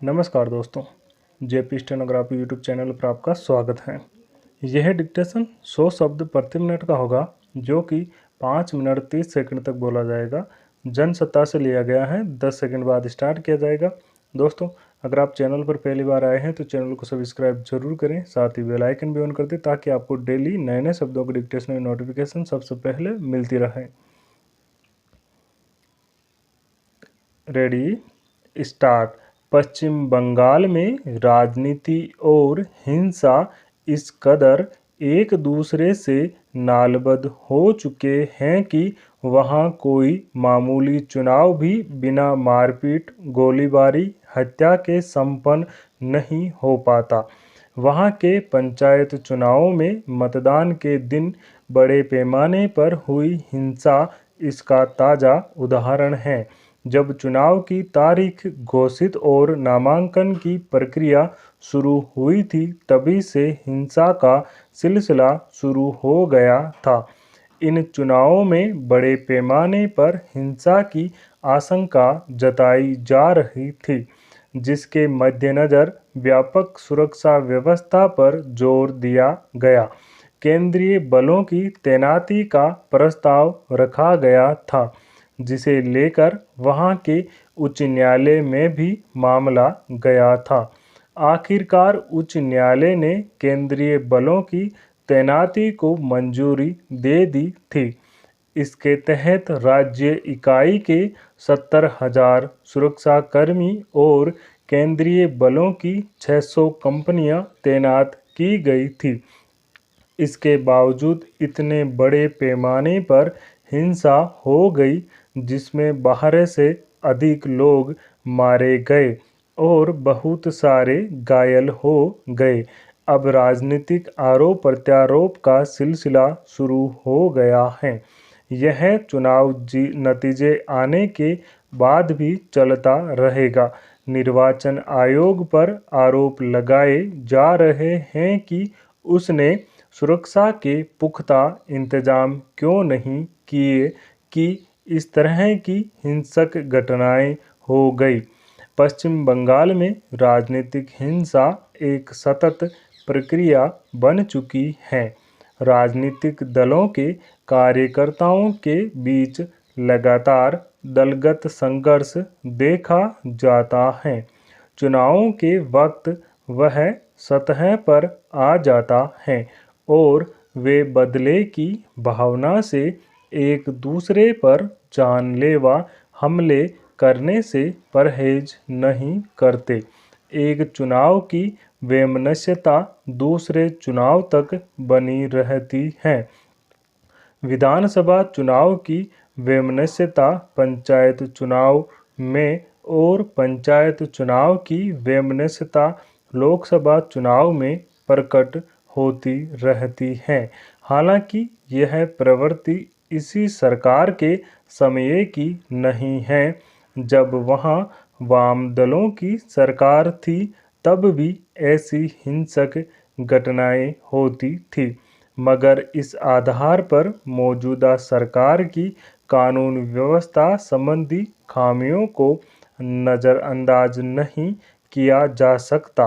नमस्कार दोस्तों, JP stenography YouTube channel पर आपका स्वागत है। यह डिक्टेशन 100 शब्द प्रति मिनट का होगा, जो कि 5 मिनट 30 सेकंड तक बोला जाएगा। जनसत्ता से लिया गया है। 10 सेकंड बाद स्टार्ट किया जाएगा। दोस्तों, अगर आप चैनल पर पहली बार आए हैं तो चैनल को सब्सक्राइब जरूर करें, साथ ही बेल आइकन भी ऑन कर दें ताकि आपको डेली नए नए शब्दों की डिक्टेशन की नोटिफिकेशन सबसे पहले मिलती रहे। Ready, start. पश्चिम बंगाल में राजनीति और हिंसा इस कदर एक दूसरे से नालबद्ध हो चुके हैं कि वहां कोई मामूली चुनाव भी बिना मारपीट, गोलीबारी, हत्या के संपन्न नहीं हो पाता। वहां के पंचायत चुनावों में मतदान के दिन बड़े पैमाने पर हुई हिंसा इसका ताज़ा उदाहरण है। जब चुनाव की तारीख घोषित और नामांकन की प्रक्रिया शुरू हुई थी, तभी से हिंसा का सिलसिला शुरू हो गया था। इन चुनावों में बड़े पैमाने पर हिंसा की आशंका जताई जा रही थी, जिसके मद्देनज़र व्यापक सुरक्षा व्यवस्था पर जोर दिया गया। केंद्रीय बलों की तैनाती का प्रस्ताव रखा गया था, जिसे लेकर वहां के उच्च न्यायालय में भी मामला गया था। आखिरकार उच्च न्यायालय ने केंद्रीय बलों की तैनाती को मंजूरी दे दी थी। इसके तहत राज्य इकाई के 70,000 सुरक्षाकर्मी और केंद्रीय बलों की 600 कंपनियां तैनात की गई थी। इसके बावजूद इतने बड़े पैमाने पर हिंसा हो गई, जिसमें बारह से अधिक लोग मारे गए और बहुत सारे घायल हो गए। अब राजनीतिक आरोप प्रत्यारोप का सिलसिला शुरू हो गया है। यह चुनाव नतीजे आने के बाद भी चलता रहेगा। निर्वाचन आयोग पर आरोप लगाए जा रहे हैं कि उसने सुरक्षा के पुख्ता इंतजाम क्यों नहीं किए कि इस तरह की हिंसक घटनाएं हो गई। पश्चिम बंगाल में राजनीतिक हिंसा एक सतत प्रक्रिया बन चुकी है। राजनीतिक दलों के कार्यकर्ताओं के बीच लगातार दलगत संघर्ष देखा जाता है। चुनावों के वक्त वह सतह पर आ जाता है और वे बदले की भावना से एक दूसरे पर जानलेवा हमले करने से परहेज नहीं करते। एक चुनाव की वैमनस्यता दूसरे चुनाव तक बनी रहती है। विधानसभा चुनाव की वैमनस्यता पंचायत चुनाव में और पंचायत चुनाव की वैमनस्यता लोकसभा चुनाव में प्रकट होती रहती है। हालांकि यह प्रवृत्ति इसी सरकार के समय की नहीं है। जब वहां वाम दलों की सरकार थी, तब भी ऐसी हिंसक घटनाएं होती थी, मगर इस आधार पर मौजूदा सरकार की कानून व्यवस्था संबंधी खामियों को नज़रअंदाज नहीं किया जा सकता।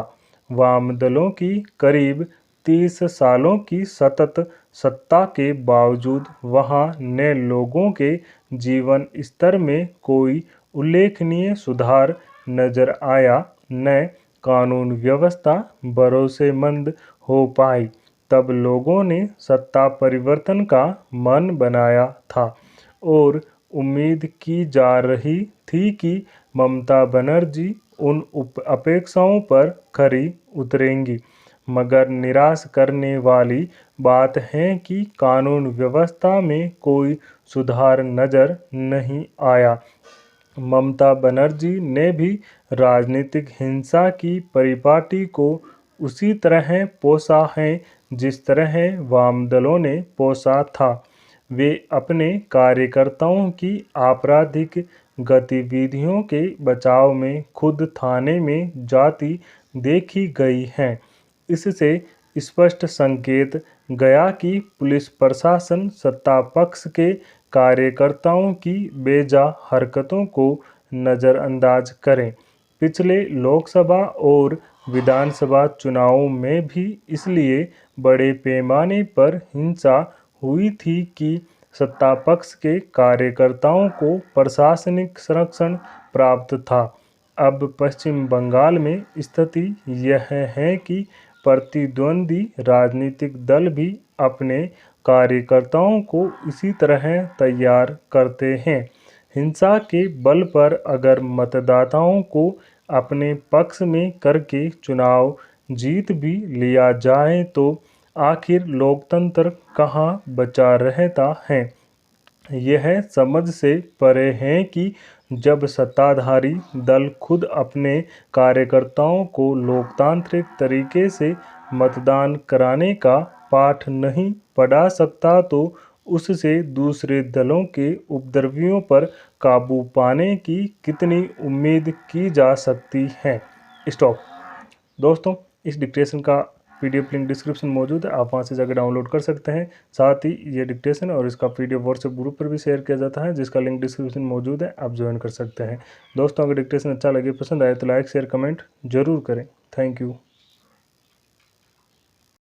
वाम दलों की करीब 30 सालों की सतत सत्ता के बावजूद वहां न लोगों के जीवन स्तर में कोई उल्लेखनीय सुधार नजर आया, न कानून व्यवस्था भरोसेमंद हो पाई। तब लोगों ने सत्ता परिवर्तन का मन बनाया था और उम्मीद की जा रही थी कि ममता बनर्जी उन अपेक्षाओं पर खरी उतरेंगी। मगर निराश करने वाली बात है कि कानून व्यवस्था में कोई सुधार नजर नहीं आया। ममता बनर्जी ने भी राजनीतिक हिंसा की परिपाटी को उसी तरह पोसा है जिस तरह वाम दलों ने पोसा था। वे अपने कार्यकर्ताओं की आपराधिक गतिविधियों के बचाव में खुद थाने में जाती देखी गई हैं। इससे स्पष्ट संकेत गया कि पुलिस प्रशासन सत्ता पक्ष के कार्यकर्ताओं की बेजा हरकतों को नज़रअंदाज करें। पिछले लोकसभा और विधानसभा चुनावों में भी इसलिए बड़े पैमाने पर हिंसा हुई थी कि सत्तापक्ष के कार्यकर्ताओं को प्रशासनिक संरक्षण प्राप्त था। अब पश्चिम बंगाल में स्थिति यह है कि प्रतिद्वंदी राजनीतिक दल भी अपने कार्यकर्ताओं को इसी तरह तैयार करते हैं। हिंसा के बल पर अगर मतदाताओं को अपने पक्ष में करके चुनाव जीत भी लिया जाए तो आखिर लोकतंत्र कहाँ बचा रहता है। यह समझ से परे है कि जब सत्ताधारी दल खुद अपने कार्यकर्ताओं को लोकतांत्रिक तरीके से मतदान कराने का पाठ नहीं पढ़ा सकता तो उससे दूसरे दलों के उपद्रवियों पर काबू पाने की कितनी उम्मीद की जा सकती है। स्टॉप। दोस्तों, इस डिक्टेशन का पीडीएफ लिंक डिस्क्रिप्शन मौजूद है, आप वहां से जाकर डाउनलोड कर सकते हैं। साथ ही ये डिक्टेशन और इसका पीडीएफ व्हाट्सएप ग्रुप पर भी शेयर किया जाता है, जिसका लिंक डिस्क्रिप्शन मौजूद है, आप ज्वाइन कर सकते हैं। दोस्तों, अगर डिक्टेशन अच्छा लगे, पसंद आए तो लाइक शेयर कमेंट जरूर करें। Thank you.